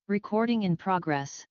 Recording in progress.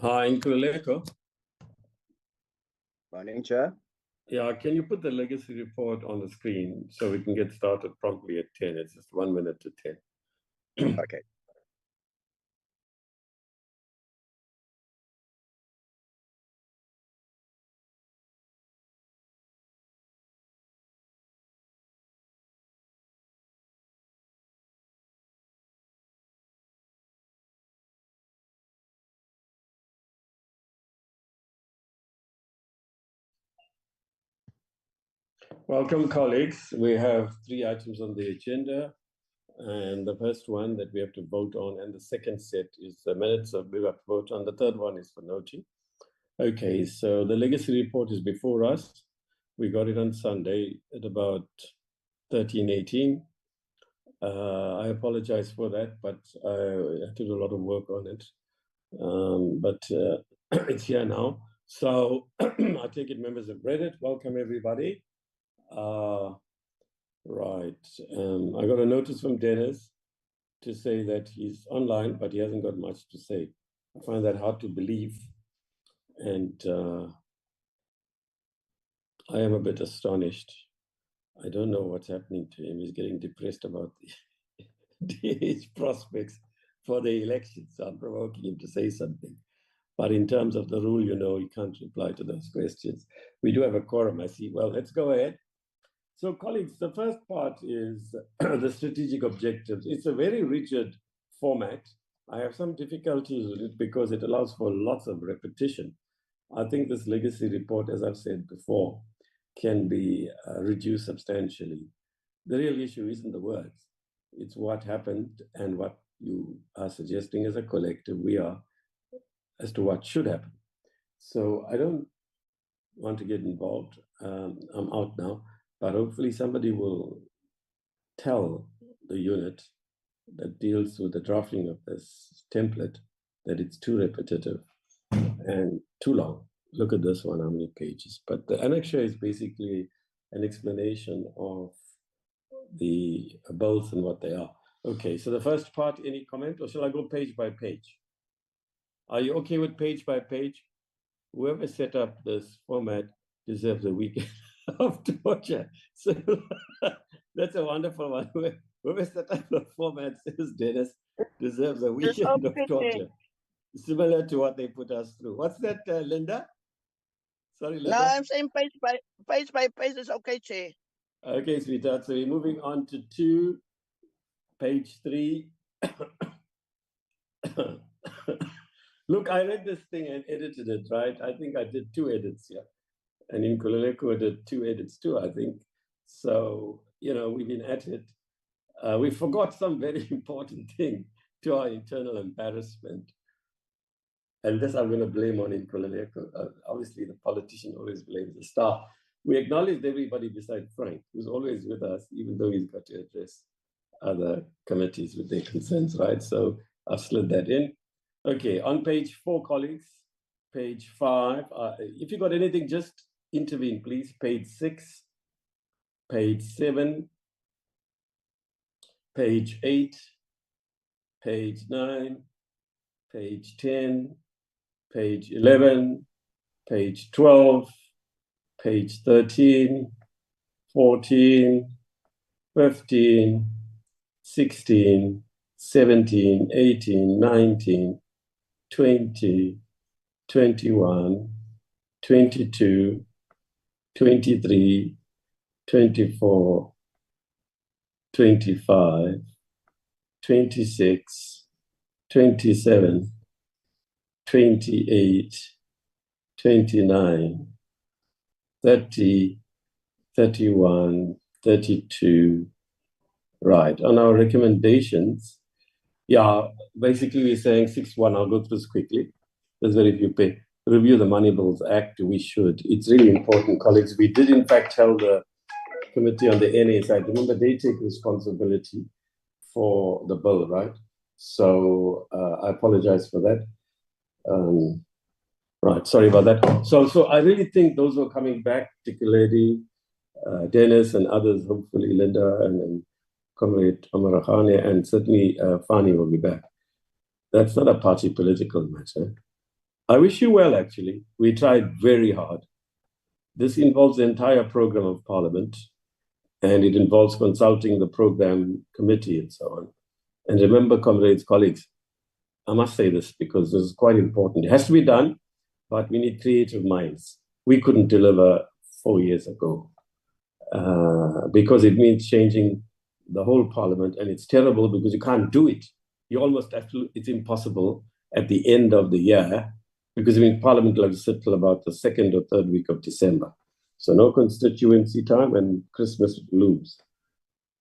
Hi, Nkululeko. Morning, Chair. Yeah, can you put the legacy report on the screen so we can get started promptly at 10? It's just 1 minute to 10. Okay. Welcome, colleagues. We have 3 items on the agenda. And the first one that we have to vote on, and the second set is the minutes of we have to vote on. The third one is for noting. Okay, so the legacy report is before us. We got it on Sunday at about 13:18. I apologize for that, but I had to do a lot of work on it. But it's here now. So I take it members have read it. Welcome, everybody. Right. I got a notice from Dennis to say that he's online, but he hasn't got much to say. I find that hard to believe. And I am a bit astonished. I don't know what's happening to him. He's getting depressed about his prospects for the election. So I'm provoking him to say something. But in terms of the rule, you know, he can't reply to those questions. We do have a quorum, I see. Well, let's go ahead. So, colleagues, the first part is the strategic objectives. It's a very rigid format. I have some difficulties with it because it allows for lots of repetition. I think this legacy report, as I've said before, can be reduced substantially. The real issue isn't the words. It's what happened and what you are suggesting as a collective we are as to what should happen. So I don't want to get involved. I'm out now. But hopefully somebody will tell the unit that deals with the drafting of this template that it's too repetitive and too long. Look at this one, how many pages. But the annexure is basically an explanation of the bills and what they are. Okay, so the first part, any comment? Or shall I go page by page? Are you okay with page by page? Whoever set up this format deserves a weekend of torture. So that's a wonderful one. whoever set up the format says Dennis deserves a It's weekend of okay, torture, similar to what they put us through. What's that, Linda? Sorry, No, Linda. I'm saying page by page is okay, Chair. Okay, sweetheart. So we're moving on to page 3. Look, I read this thing and edited it, right? I think I did 2 edits here. And in Nkululeko did 2 edits too, I think. So, you know, we've been at it. We forgot some very important thing to our internal embarrassment. And this I'm going to blame on Nkululeko. Obviously, the politician always blames the staff. We acknowledged everybody besides Frank, who's always with us, even though he's got to address other committees with their concerns, right? So I've slid that in. Okay, on page 4, colleagues, page 5. If you got anything, just intervene, please. Page 6, page 7, page 8, page 9, page 10, page 11, page 12, page 13, 14, 15, 16, 17, 18, 19, 20, 21, 22, 23, 24, 25, 26, 27, 28, 29, 30, 31, 32. Right. On our recommendations, yeah, basically we're saying 6.1. I'll go through this quickly. There's very few pay. Review the Money Bills Act. We should. It's really important, colleagues. We did, in fact, tell the committee on the NA side. Remember, they take responsibility for the bill, right? So I apologize for that. Right, sorry about that. So I really think those who are coming back, particularly Dennis and others, hopefully Linda and Comrade Amarahane, and certainly Fani will be back. That's not a party political matter. I wish you well, actually. We tried very hard. This involves the entire program of Parliament, and it involves consulting the program committee and so on. And remember, comrades, colleagues, I must say this because this is quite important. It has to be done, but we need creative minds. We couldn't deliver 4 years ago because it means changing the whole Parliament, and it's terrible because you can't do it. You almost have to, it's impossible at the end of the year because Parliament will have to sit till about the 2nd or 3rd week of December. So no constituency time and Christmas looms.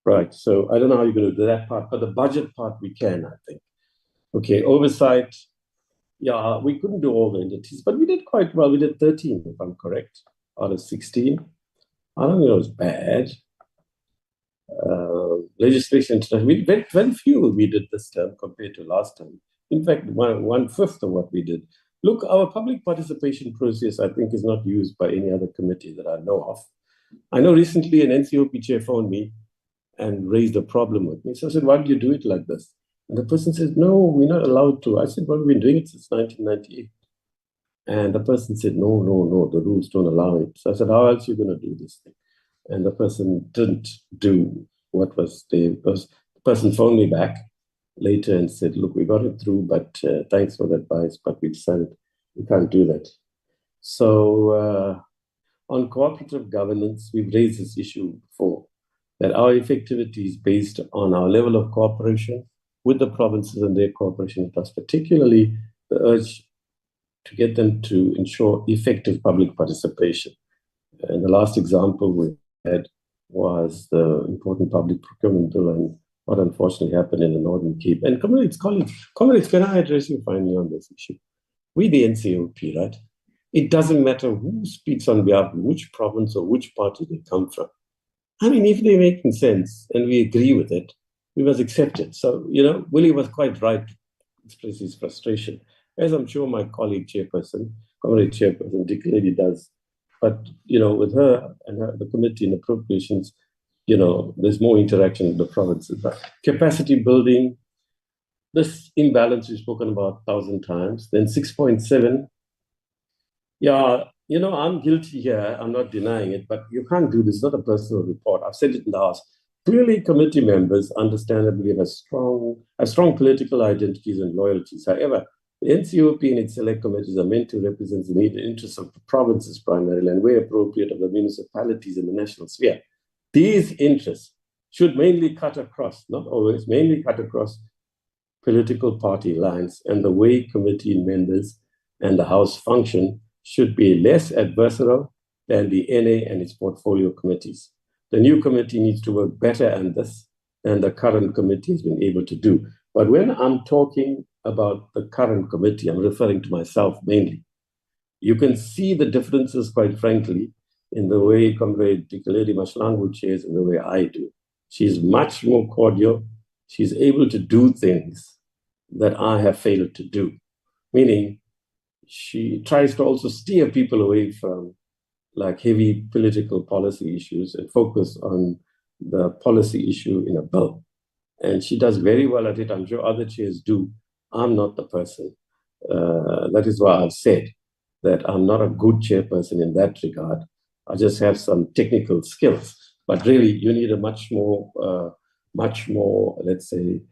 Right, so I don't know how you're going to do that part, but the budget part we can, I think. Okay, oversight. Yeah, we couldn't do all the entities, but we did quite well. We did 13, if I'm correct, out of 16. I don't think it was bad. Legislation, we very few we did this term compared to last time. In fact, 1/5 of what we did. Look, our public participation process, I think, is not used by any other committee that I know of. I know recently an NCOP chair phoned me and raised a problem with me. So I said, why do you do it like this? And the person says, no, we're not allowed to. I said, well, we've been doing it since 1998. And the person said, no, the rules don't allow it. So I said, how else are you going to do this thing? And the person didn't do what was the person phoned me back later and said, look, we got it through, but thanks for the advice, but we decided we can't do that. So on cooperative governance, we've raised this issue before, that our effectivity is based on our level of cooperation with the provinces and their cooperation with us, particularly the urge to get them to ensure effective public participation. And the last example we had was the important public procurement bill and what unfortunately happened in the Northern Cape. And comrades, can I address you finally on this issue? We the NCOP, right? It doesn't matter who speaks on behalf of which province or which party they come from. I mean, if they're making sense and we agree with it, we must accept it. So, Willie was quite right to express his frustration, as I'm sure my colleague chairperson, comrade chairperson, Dick Lady does. But, with her and the committee and appropriations, there's more interaction with the provinces. But capacity building, this imbalance we've spoken about 1,000 times. Then 6.7, yeah, I'm guilty here. I'm not denying it, but you can't do this. It's not a personal report. I've said it in the House. Clearly, committee members understandably have strong political identities and loyalties. However, the NCOP and its select committees are meant to represent the needed interests of the provinces primarily and, where appropriate, of the municipalities in the national sphere. These interests should mainly cut across, not always, mainly cut across political party lines, and the way committee members and the House function should be less adversarial than the NA and its portfolio committees. The new committee needs to work better on this than the current committee has been able to do. But when I'm talking about the current committee, I'm referring to myself mainly. You can see the differences, quite frankly, in the way Comrade Lady Mahlangu chairs and the way I do. She's much more cordial. She's able to do things that I have failed to do, meaning she tries to also steer people away from like heavy political policy issues and focus on the policy issue in a bill. And she does very well at it. I'm sure other chairs do. I'm not the person. That is why I've said that I'm not a good chairperson in that regard. I just have some technical skills. But really, you need a much more, let's say,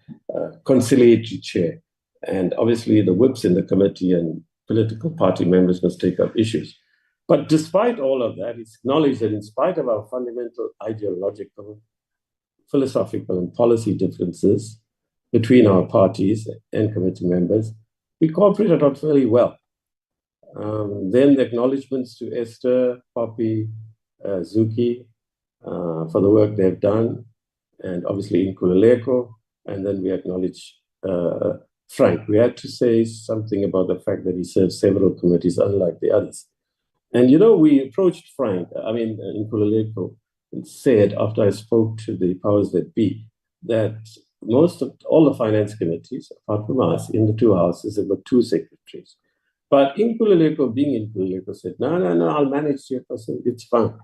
conciliatory chair. And obviously, the whips in the committee and political party members must take up issues. But despite all of that, it's acknowledged that in spite of our fundamental ideological, philosophical, and policy differences between our parties and committee members, we cooperated out fairly well. Then the acknowledgements to Esther, Poppy, Zuki for the work they've done, and obviously Nkululeko, and then we acknowledge Frank. We had to say something about the fact that he serves several committees, unlike the others. And, you know, we approached Frank, Nkululeko, and said, after I spoke to the powers that be, that most of all the finance committees, apart from us, in the two houses, have got two secretaries. But Nkululeko, being Nkululeko, said, no, I'll manage chairperson, it's fine.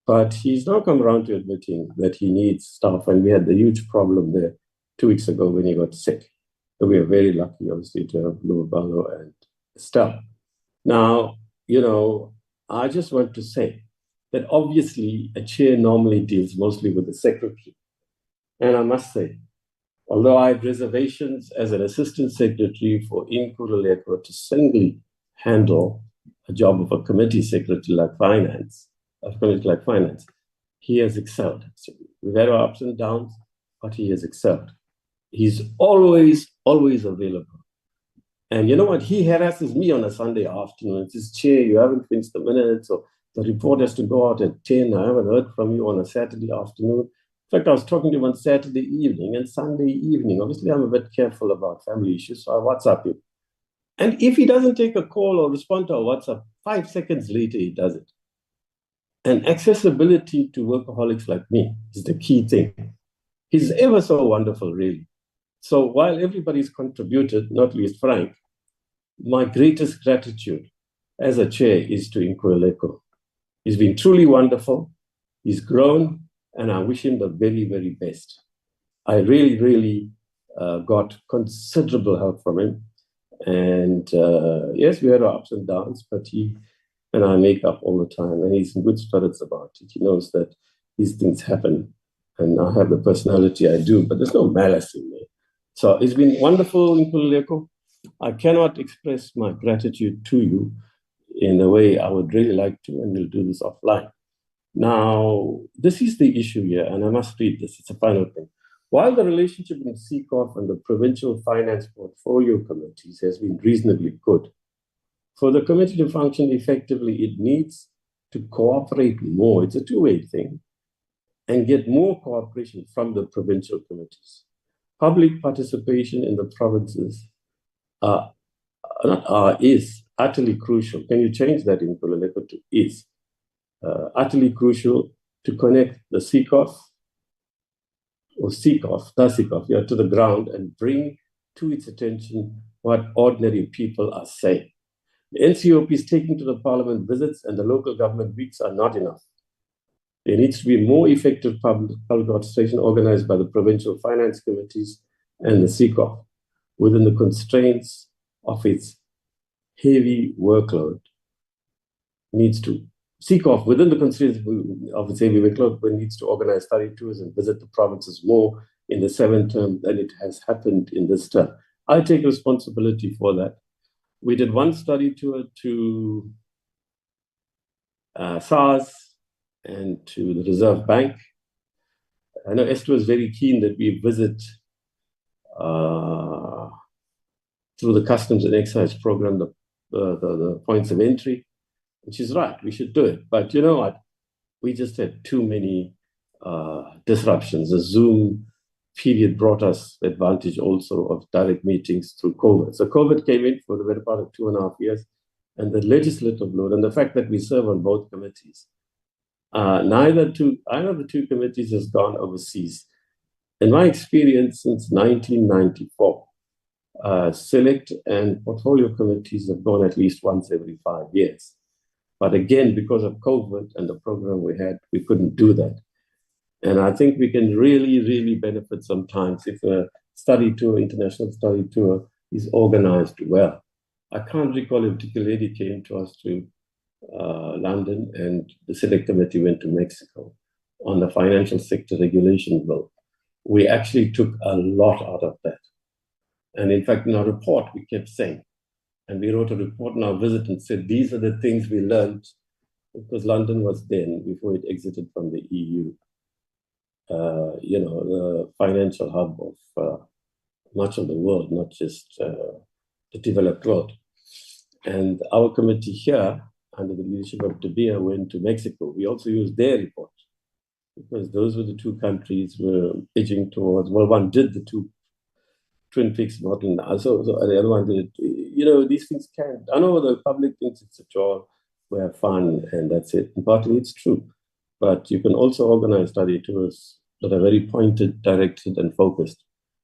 But he's now come around to admitting that he needs staff, and we had the huge problem there 2 weeks ago when he got sick. So we are very lucky, obviously, to have Lubalo and Estelle. Now, you know, I just want to say that obviously a chair normally deals mostly with the secretary. And I must say, although I have reservations as an assistant secretary for Nkululeko to singly handle a job of a committee secretary like finance, he has excelled. So we've had our ups and downs, but he has excelled. He's always available. And you know what? He harasses me on a Sunday afternoon. It says, Chair, you haven't finished the minutes, or the report has to go out at 10. I haven't heard from you on a Saturday afternoon. In fact, I was talking to him on Saturday evening and Sunday evening. Obviously, I'm a bit careful about family issues, so I WhatsApp him. And if he doesn't take a call or respond to a WhatsApp, 5 seconds later, he does it. And accessibility to workaholics like me is the key thing. He's ever so wonderful, really. So while everybody's contributed, not least Frank, my greatest gratitude as a chair is to Nkululeko. He's been truly wonderful. He's grown, and I wish him the very, very best. I really got considerable help from him. And yes, we had our ups and downs, but he and I make up all the time, and he's in good spirits about it. He knows that these things happen, and I have the personality I do, but there's no malice in me. So it's been wonderful, Nkululeko. I cannot express my gratitude to you in a way I would really like to, and we'll do this offline. Now, this is the issue here, and I must read this. It's a final thing. While the relationship in CECOF and the Provincial Finance Portfolio Committees has been reasonably good, for the committee to function effectively, it needs to cooperate more. It's a two-way thing, and get more cooperation from the provincial committees. Public participation in the provinces is utterly crucial. Can you change that in Nkululeko to is? Utterly crucial to connect the CECOF to the ground and bring to its attention what ordinary people are saying. The NCOP is taking to the parliament visits, and the local government weeks are not enough. There needs to be more effective public participation organized by the provincial finance committees and the CECOF within the constraints of its heavy workload. Needs to seek off within the constraints of its AV workload when it needs to organize study tours and visit the provinces more in the 7th term than it has happened in this term. I take responsibility for that. We did one study tour to SARS and to the Reserve Bank. I know Esther was very keen that we visit through the Customs and Excise program the points of entry. And she's right, we should do it. But you know what? We just had too many disruptions. The Zoom period brought us advantage also of direct meetings through COVID. So COVID came in for the better part of 2.5 years, and the legislative load and the fact that we serve on both committees. Either of the two committees has gone overseas. In my experience since 1994, select and portfolio committees have gone at least once every 5 years. But again, because of COVID and the program we had, we couldn't do that. And I think we can really, really benefit sometimes if a study tour, international study tour, is organized well. I can't recall a particular lady came to us to London, and the select committee went to Mexico on the financial sector regulation bill. We actually took a lot out of that. And in fact, in our report, we kept saying, and we wrote a report on our visit and said, these are the things we learned, because London was then, before it exited from the EU, the financial hub of much of the world, not just the developed world. And our committee here, under the leadership of Tabia, went to Mexico. We also used their report, because those were the two countries we're edging towards. Well, one did the Twin Peaks model now, so the other one did it. These things can. I know the public thinks it's a chore, we have fun, and that's it. And partly it's true. But you can also organize study tours that are very pointed, directed, and focused.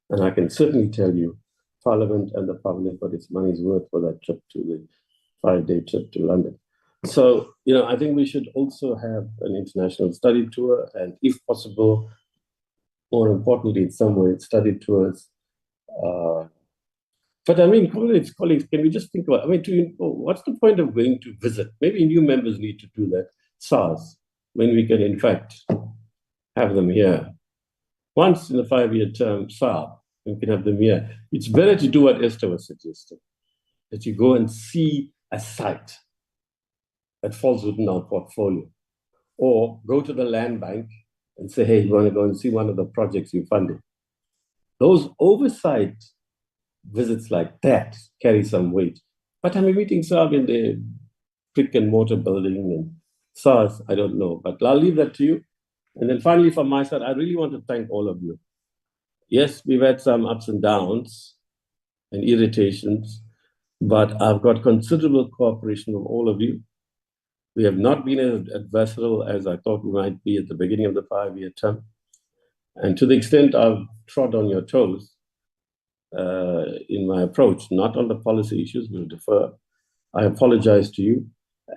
And I can certainly tell you, Parliament and the public got its money's worth for that trip, to the 5-day trip to London. So, I think we should also have an international study tour, and if possible, more importantly, in some way, study tours. But I mean, colleagues, can we just think about, what's the point of going to visit? Maybe new members need to do that, SARS, when we can, in fact, have them here. Once in a 5-year term, SARS, we can have them here. It's better to do what Esther was suggesting, that you go and see a site that falls within our portfolio, or go to the land bank and say, hey, you want to go and see one of the projects you funded. Those oversight visits like that carry some weight. But I'm meeting SARS in the brick and mortar building, and SARS, I don't know, but I'll leave that to you. And then finally, from my side, I really want to thank all of you. Yes, we've had some ups and downs and irritations, but I've got considerable cooperation from all of you. We have not been as adversarial as I thought we might be at the beginning of the 5-year term. And to the extent I've trod on your toes in my approach, not on the policy issues, we'll defer. I apologize to you.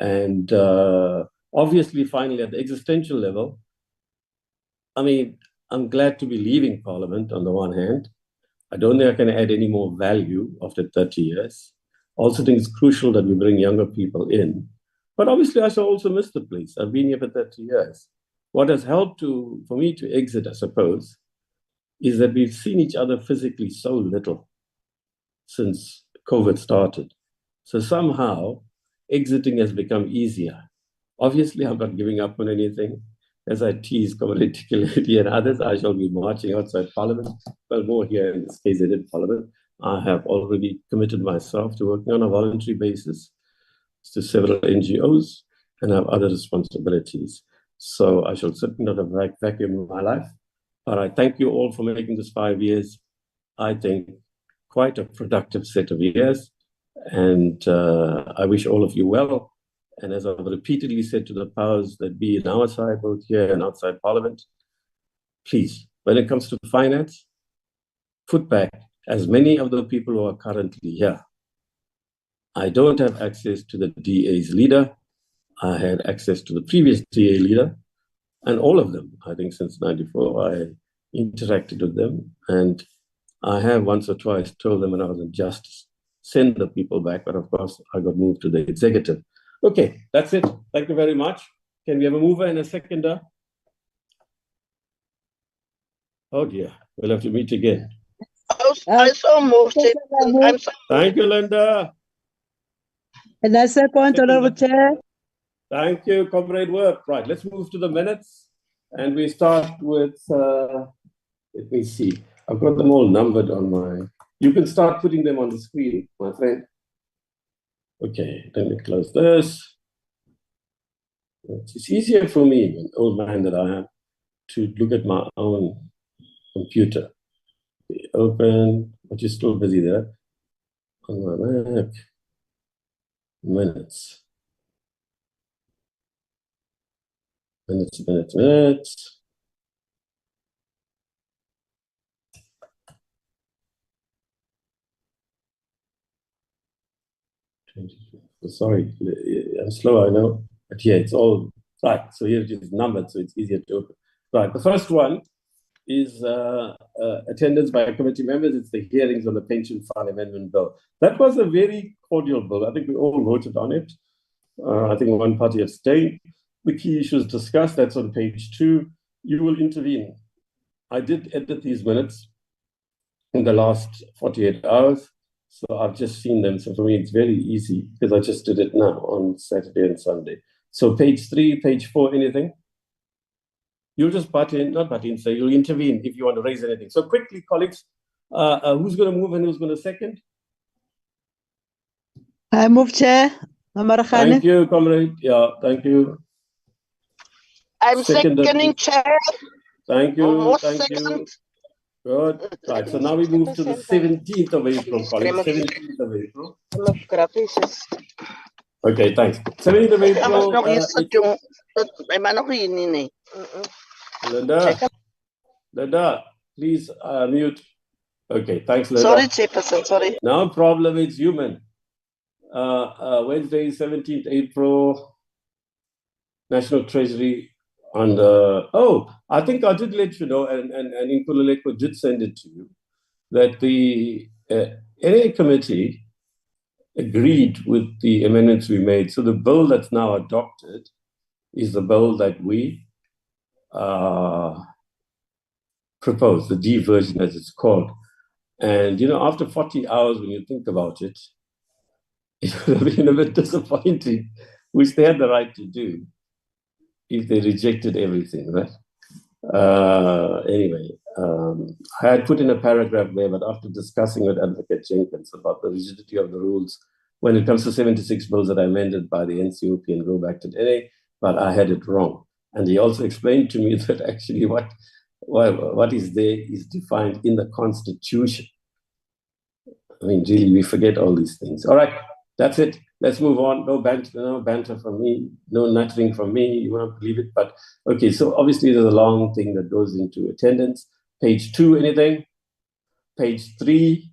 And obviously, finally, at the existential level, I'm glad to be leaving Parliament on the one hand. I don't think I can add any more value after 30 years. Also think it's crucial that we bring younger people in. But obviously, I shall also miss the place. I've been here for 30 years. What has helped for me to exit, I suppose, is that we've seen each other physically so little since COVID started. So somehow, exiting has become easier. Obviously, I'm not giving up on anything. As I tease Comrade Tikiledi and others, I shall be marching outside Parliament. Well, more here in this case, in Parliament. I have already committed myself to working on a voluntary basis to several NGOs, and I have other responsibilities. So I shall certainly not have vacuum in my life. But I thank you all for making this 5 years, I think, quite a productive set of years. And I wish all of you well. And as I've repeatedly said to the powers that be in our side, both here and outside Parliament, please, when it comes to finance, put back as many of the people who are currently here. I don't have access to the DA's leader. I had access to the previous DA leader, and all of them, I think since 94, I interacted with them. And I have once or twice told them when I was in Justice, send the people back. But of course, I got moved to the executive. Okay, that's it. Thank you very much. Can we have a mover and a seconder? Oh dear, we'll have to meet again. I so moved it. I'm so Thank you, Linda. And I second, Honorable Chair. Thank you, comrade work. Right, let's move to the minutes. And we start with, let me see. I've got them all numbered on my, you can start putting them on the screen, my friend. Okay, let me close this. It's easier for me, an old man that I am, to look at my own computer. Open, but you're still busy there. On my Mac. Minutes. Minutes. Sorry, I'm slow, I know. But yeah, it's all right. So here it is numbered, so it's easier to open. Right, the first one is attendance by committee members. It's the hearings on the Pension Fund Amendment Bill. That was a very cordial bill. I think we all voted on it. I think one party abstained. The key issues discussed, that's on page 2. You will intervene. I did edit these minutes in the last 48 hours. So I've just seen them. So for me, it's very easy because I just did it now on Saturday and Sunday. So page 3, page 4, anything? You'll just butt in, not butt in, so you'll intervene if you want to raise anything. So quickly, colleagues, who's going to move and who's going to second? I move, Chair. Thank you, comrade. Yeah, thank you. I'm seconding, Chair. Thank you, Almost thank second. you. Good. Right, so now we move to the 17th of April, colleagues. 17th of April. Okay, thanks. 17th of April. Linda, please mute. Okay, thanks, Linda. Sorry, Chairperson, sorry. No problem, it's human. Wednesday, 17th April, National Treasury. And I think I did let you know, and Nkululeko did send it to you, that the NA committee agreed with the amendments we made. So the bill that's now adopted is the bill that we proposed, the D version as it's called. And, after 40 hours, when you think about it, it would have been a bit disappointing, which they had the right to do, if they rejected everything, right? Anyway, I had put in a paragraph there, but after discussing with Advocate Jenkins about the rigidity of the rules when it comes to 76 bills that are amended by the NCOP and go back to NA, but I had it wrong. And he also explained to me that actually what is there is defined in the Constitution. I mean, really, we forget all these things. All right, that's it. Let's move on. No banter from me, no nattering from me. You won't believe it, but okay. So obviously, there's a long thing that goes into attendance. Page 2, anything? Page 3.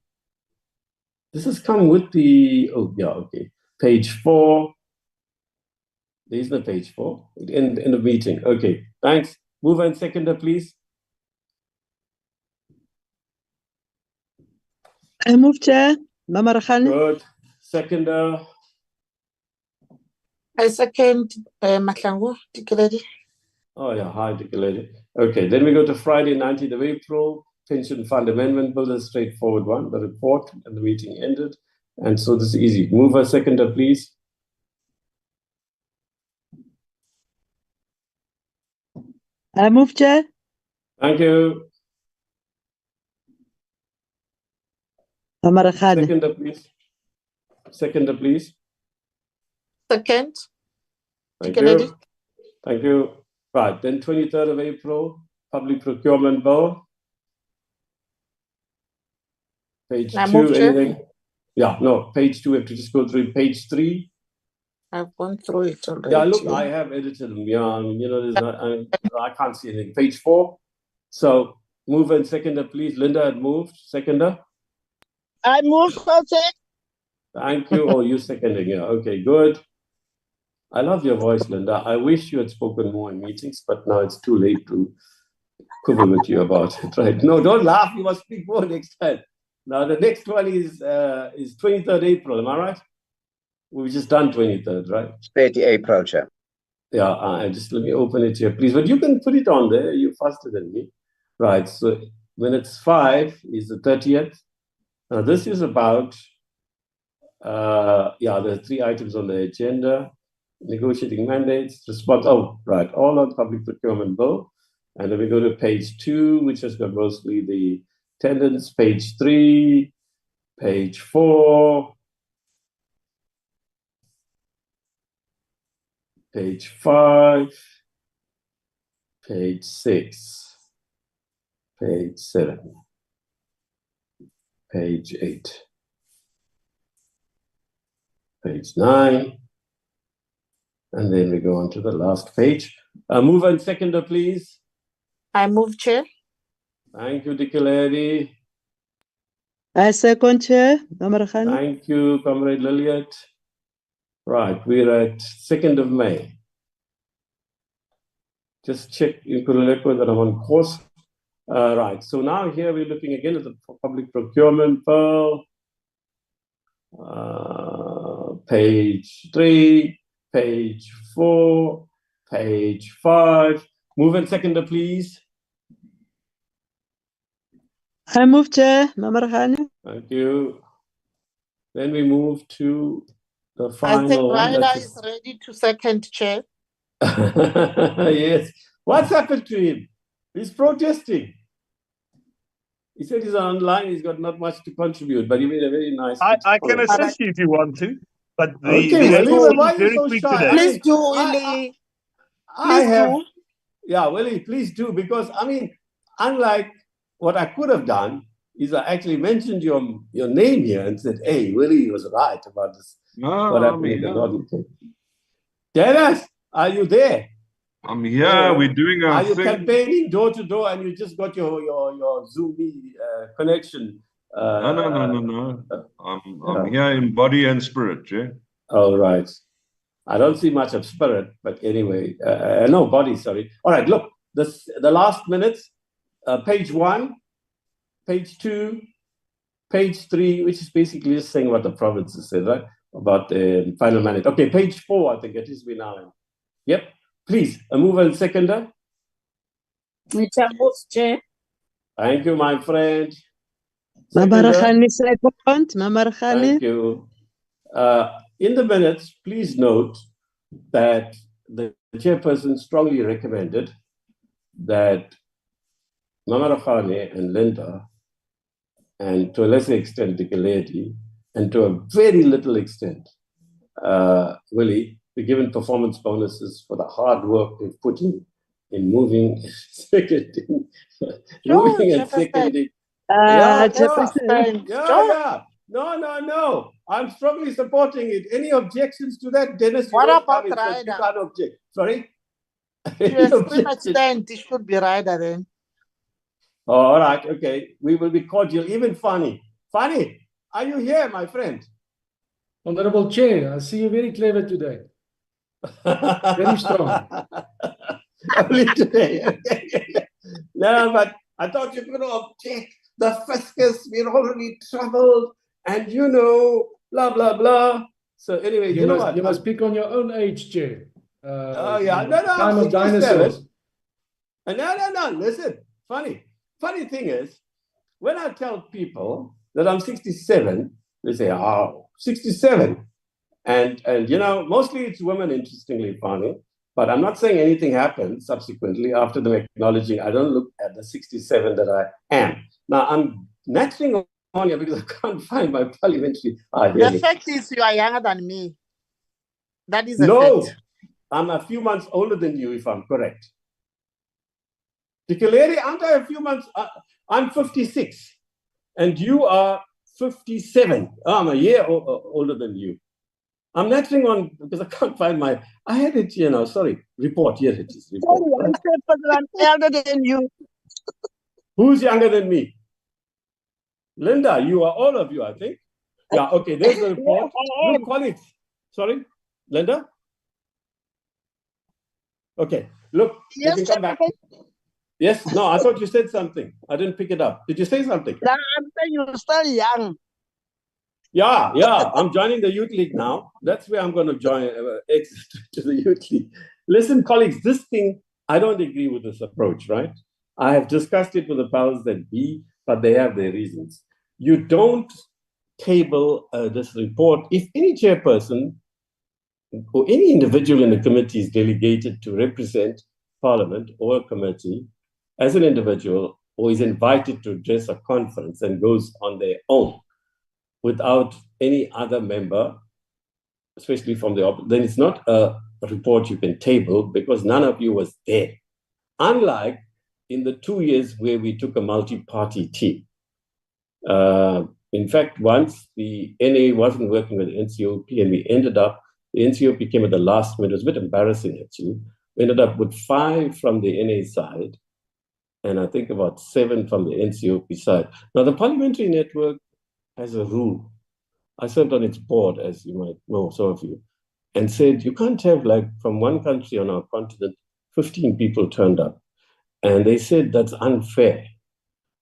This has come with the. Oh yeah, okay. Page 4. There's no page 4. End of meeting. Okay. Thanks. Mover and seconder, please. I move, Chair. Mama Rakhane. Good. Seconder. I second Mahlangu Dikeledi. Oh yeah, hi Dikeledi. Okay, then we go to Friday, 19th of April. Pension Fund Amendment Bill is a straightforward one. The report and the meeting ended. And so this is easy. Mover, seconder, please. I move, Chair. Thank you. Mama Rakhane. Seconder, please. Seconder, please. Second. Thank Dikeledi. you. Thank you. Right, then 23rd of April, Public Procurement Bill. Page I 2, move, Chair. anything? Yeah, no, page 2, we have to just go through page 3. I've gone through it already. Yeah, look, I have edited them. Yeah, I mean, there's not, I can't see anything. Page 4. So, mover and seconder, please. Linda had moved. Seconder. I move, Chair. Thank you. Oh, you seconding. Yeah, okay, good. I love your voice, Linda. I wish you had spoken more in meetings, but now it's too late to quibble with you about it, right? No, don't laugh. You must speak more next time. Now, the next one is 23rd April. Am I right? We've just done 23rd, right? It's 30 April, Chair. Yeah, just let me open it here, please. But you can put it on there. You're faster than me. Right, so minutes 5 is the 30th. Now this is about, there are 3 items on the agenda. Negotiating mandates, response, all on public procurement bill. And then we go to page 2, which has got mostly the attendance, page 3, page 4, page 5, page 6, page 7, page 8, page 9, and then we go on to the last page. Mover and seconder, please. I move, Chair. Thank you, Dikeledi. I second, Chair. Mamarkhani. Thank you, Comrade Lilliot. Right, we're at 2nd of May. Just check in Kululeko that I'm on course. Right, so now here we're looking again at the public procurement bill. Page 3, page 4, page 5. Move and seconder, please. I move, Chair. Mamarkhani. Thank you. Then we move to the I think final one. Ryder is ready to second, Chair. Yes. What's happened to him? He's protesting. He said he's online, he's got not much to contribute, but he made a very nice. I can assist you if you want to, but the Okay, the Willie, editor why is are you very so quick shy? today. Please do, Willie. I have, do. yeah, Willie, please do, because I mean, unlike what I could have done, is I actually mentioned your name here and said, hey, Willie was right about this. What happened in the Northern Cape. Dennis, are you there? I'm here. We're doing Are our you thing. campaigning door to door and you just got your Zoom connection? No. I'm here in body and spirit, yeah. All right. I don't see much of spirit, but anyway, no, body, sorry. All right, look, the last minutes, page 1, page 2, page 3, which is basically just saying what the provinces said, right? About the final mandate. Okay, page 4, I think it is we now in. Yep, please, a mover and seconder. Chair. Thank you, my friend. Mamarkhani second. Mamarkhani. Thank you. In the minutes, please note that the chairperson strongly recommended that Mamarkhani and Linda, and to a lesser extent, Dikeledi, and to a very little extent, Willie, be given performance bonuses for the hard work they've put in moving, seconding, moving and seconding. Chairperson. Yeah. No. I'm strongly supporting it. Any objections to that, Dennis? What don't about come in, 'cause you Ryder? can't object. Sorry? To Any a certain objections? extent, it should be Ryder then. Oh, all right, okay. We will be cordial, even Fanny. Fanny, are you here, my friend? Honorable Chair, I see you very clever today. Very strong. Only today. No, but I thought you were going to object. The fiscus, we're already troubled, and blah, blah, blah. So anyway, you know what? You must pick on your own age, Chair. Oh, yeah. No, Time of 67. dinosaurs. No. Listen, funny thing is, when I tell people that I'm 67, they say, oh, 67. And mostly it's women, interestingly, funny. But I'm not saying anything happened subsequently after them acknowledging I don't look at the 67 that I am. Now, I'm nattering on you because I can't find my parliamentary. The fact is, you are younger than me. That is a No, fact. I'm a few months older than you, if I'm correct. Dikeledi, aren't I a few months? I'm 56, and you are 57. I'm a year older than you. I'm nattering on because I can't find I had it, sorry, report. Here it is. Report. Sorry, I'm elder than you. Who's younger than me? Linda, all of you, I think. Yeah, okay, there's the report. Look, colleagues. Sorry, Linda? Okay, look, you can come back. Yes, no, I thought you said something. I didn't pick it up. Did you say something? No, I'm saying you're still young. Yeah, I'm joining the Youth League now. That's where I'm going to join, exit to the Youth League. Listen, colleagues, this thing, I don't agree with this approach, right? I have discussed it with the powers that be, but they have their reasons. You don't table this report. If any chairperson or any individual in the committee is delegated to represent Parliament or a committee as an individual, or is invited to address a conference and goes on their own without any other member, especially from the then it's not a report you can table because none of you was there. Unlike in the 2 years where we took a multi-party team. In fact, once the NA wasn't working with the NCOP and we ended up, the NCOP came at the last minute. It was a bit embarrassing, actually. We ended up with 5 from the NA side and I think about 7 from the NCOP side. Now, the Parliamentary Network has a rule. I served on its board, as you might know, some of you, and said you can't have, like, from one country on our continent, 15 people turned up. And they said that's unfair.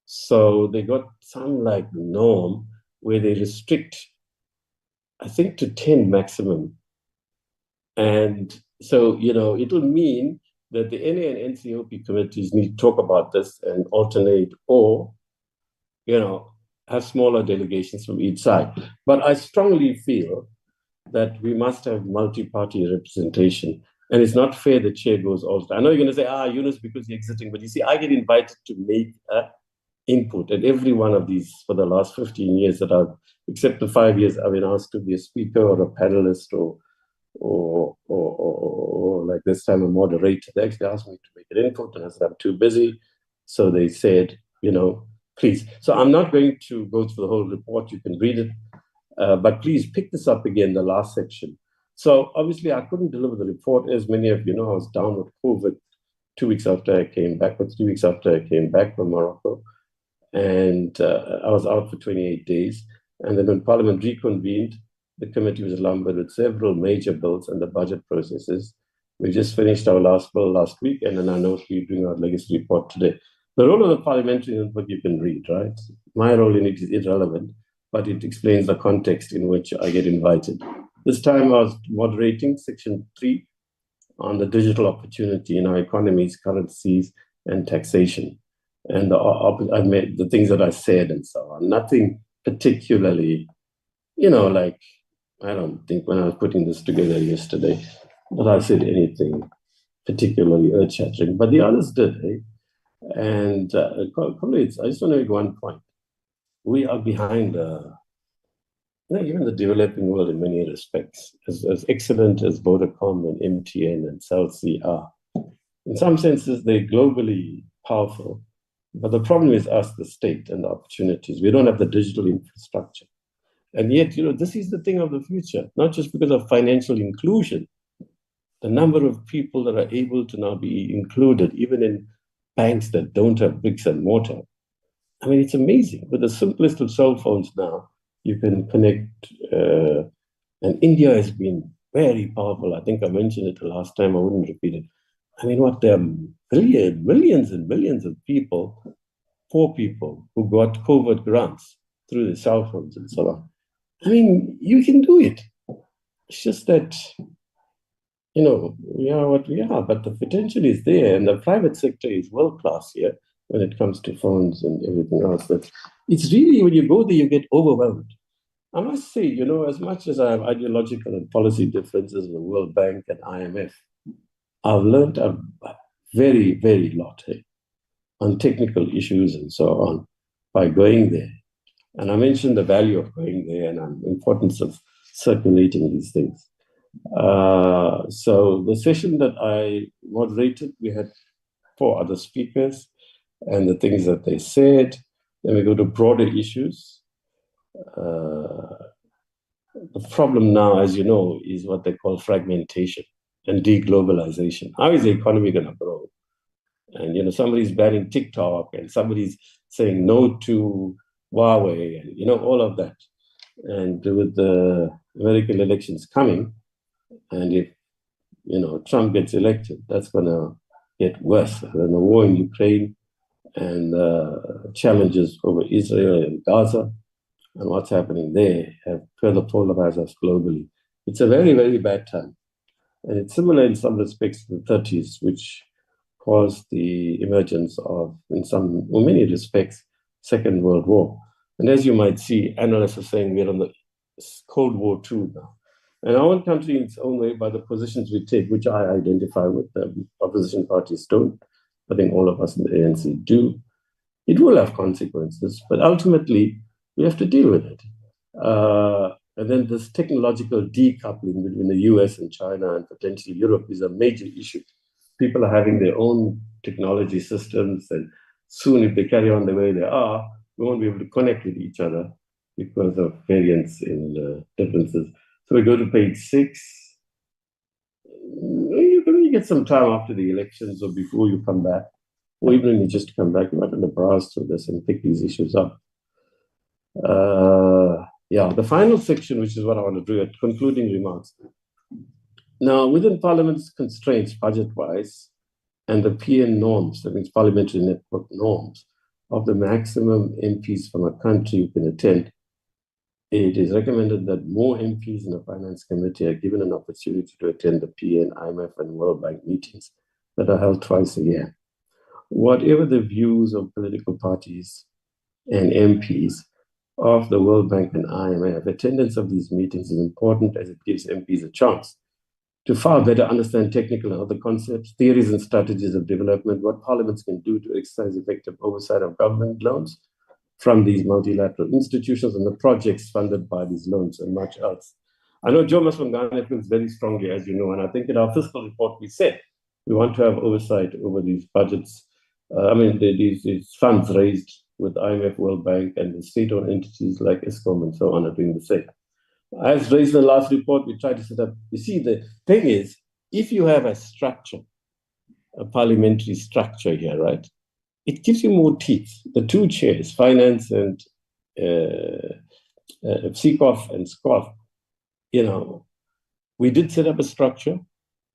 So they got some like norm where they restrict, I think, to 10 maximum. And so, you know, it'll mean that the NA and NCOP committees need to talk about this and alternate or, you know, have smaller delegations from each side. But I strongly feel that we must have multi-party representation. And it's not fair the chair goes all the time. I know you're going to say, Yunus, because you're exiting, but you see, I get invited to make input at every one of these for the last 15 years that I've, except the 5 years I've been asked to be a speaker or a panelist or like this time a moderator. They actually asked me to make an input and I said, I'm too busy. So they said, you know, please. So I'm not going to go through the whole report. You can read it. But please pick this up again, the last section. So obviously I couldn't deliver the report. As many of you know, I was down with COVID 2 weeks after I came back, or 3 weeks after I came back from Morocco. And I was out for 28 days. And then when Parliament reconvened, the committee was lumbered with several major bills and the budget processes. We just finished our last bill last week, and then I know we're doing our legacy report today. The role of the Parliamentary Network you can read, right? My role in it is irrelevant, but it explains the context in which I get invited. This time I was moderating section 3 on the digital opportunity in our economies, currencies, and taxation. And I made the things that I said and so on. Nothing particularly, you know, like, I don't think when I was putting this together yesterday that I said anything particularly earth-shattering, but the others did, eh? And colleagues, I just want to make one point. We are behind even the developing world in many respects, as excellent as Vodacom and MTN and Cell C are. In some senses, they're globally powerful, but the problem is us, the state, and the opportunities. We don't have the digital infrastructure. And yet, you know, this is the thing of the future, not just because of financial inclusion. The number of people that are able to now be included, even in banks that don't have bricks and mortar. I mean, it's amazing. With the simplest of cell phones now, you can connect. And India has been very powerful. I think I mentioned it the last time. I wouldn't repeat it. I mean, what, there are millions and millions of people, poor people, who got COVID grants through the cell phones and so on. I mean, you can do it. It's just that, you know, we are what we are, but the potential is there, and the private sector is world-class here when it comes to phones and everything else. That it's really, when you go there, you get overwhelmed. I must say, you know, as much as I have ideological and policy differences with the World Bank and IMF, I've learned a very, very lot on technical issues and so on by going there. And I mentioned the value of going there and the importance of circulating these things. So the session that I moderated, we had 4 other speakers and the things that they said. Then we go to broader issues. The problem now, as you know, is what they call fragmentation and deglobalization. How is the economy going to grow? And, you know, somebody's banning TikTok and somebody's saying no to Huawei and, you know, all of that. And with the American elections coming, and if, you know, Trump gets elected, that's going to get worse. And the war in Ukraine and challenges over Israel and Gaza, and what's happening there have further polarized us globally. It's a very, very bad time. And it's similar in some respects to the 30s, which caused the emergence of, in some, or many respects, Second World War. And as you might see, analysts are saying we're on the Cold War II now. And our own country, in its own way, by the positions we take, which I identify with, the opposition parties don't. I think all of us in the ANC do. It will have consequences, but ultimately, we have to deal with it. And then this technological decoupling between the US and China and potentially Europe is a major issue. People are having their own technology systems, and soon, if they carry on the way they are, we won't be able to connect with each other because of variance in differences. So we go to page 6. You can get some time after the elections or before you come back, or even when you just come back, you might want to browse through this and pick these issues up. Yeah, the final section, which is what I want to do at concluding remarks. Now, within Parliament's constraints, budget-wise, and the PN norms, that means parliamentary network norms, of the maximum MPs from a country who can attend, it is recommended that more MPs in the Finance Committee are given an opportunity to attend the PN, IMF, and World Bank meetings that are held twice a year. Whatever the views of political parties and MPs of the World Bank and IMF, attendance of these meetings is important as it gives MPs a chance to far better understand technical and other concepts, theories and strategies of development, what parliaments can do to exercise effective oversight of government loans from these multilateral institutions and the projects funded by these loans, and much else. I know Joe Maswangane feels very strongly, as you know, and I think in our fiscal report we said we want to have oversight over these budgets. These funds raised with IMF, World Bank, and the state-owned entities like ESCOM and so on are doing the same. As raised in the last report, we tried to set up, you see, the thing is, if you have a structure, a parliamentary structure here, right, it gives you more teeth. The two chairs, Finance and SECOF and SCOF, we did set up a structure,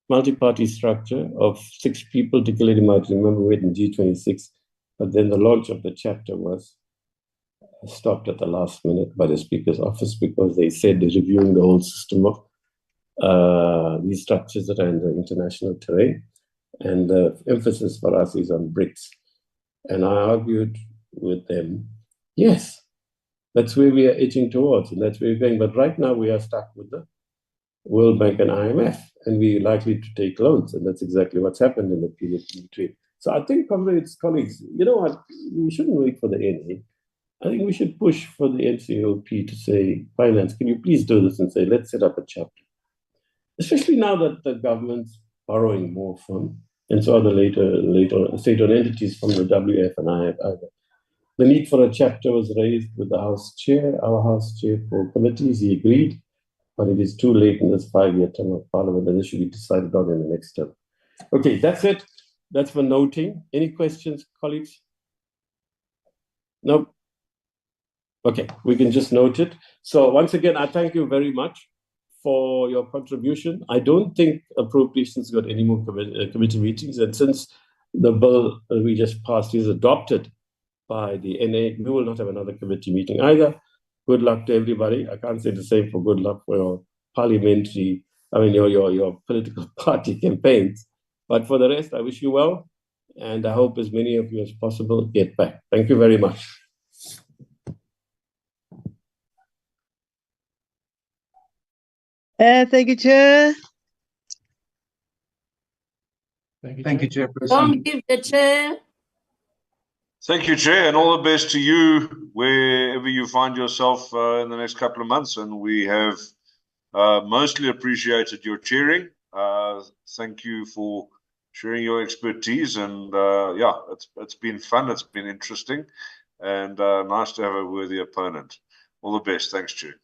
multi-party structure of 6 people. Particularly, might remember we had in G26, but then the launch of the chapter was stopped at the last minute by the Speaker's office because they said they're reviewing the whole system of these structures that are in the international terrain. And the emphasis for us is on BRICS. And I argued with them, yes, that's where we are edging towards, and that's where we're going. But right now we are stuck with the World Bank and IMF, and we're likely to take loans, and that's exactly what's happened in the period in between. So I think, colleagues, you know what, we shouldn't wait for the NA. I think we should push for the NCOP to say, Finance, can you please do this and say, let's set up a chapter. Especially now that the government's borrowing more from, and so are the later state-owned entities from the WF and IF either. The need for a chapter was raised with the House Chair, our House Chair for committees. He agreed, but it is too late in this 5-year term of Parliament, and this should be decided on in the next term. Okay, that's it. That's for noting. Any questions, colleagues? No? Okay, we can just note it. So once again, I thank you very much for your contribution. I don't think appropriations got any more committee meetings, and since the bill we just passed is adopted by the NA, we will not have another committee meeting either. Good luck to everybody. I can't say the same for good luck for your parliamentary, your political party campaigns. But for the rest, I wish you well, and I hope as many of you as possible get back. Thank you very much. Thank you, Chair. Thank you, Chairperson. Don't give the chair. Thank you, Chair, and all the best to you wherever you find yourself in the next couple of months. And we have mostly appreciated your chairing. Thank you for sharing your expertise. And it's been fun. It's been interesting, and nice to have a worthy opponent. All the best. Thanks, Chair.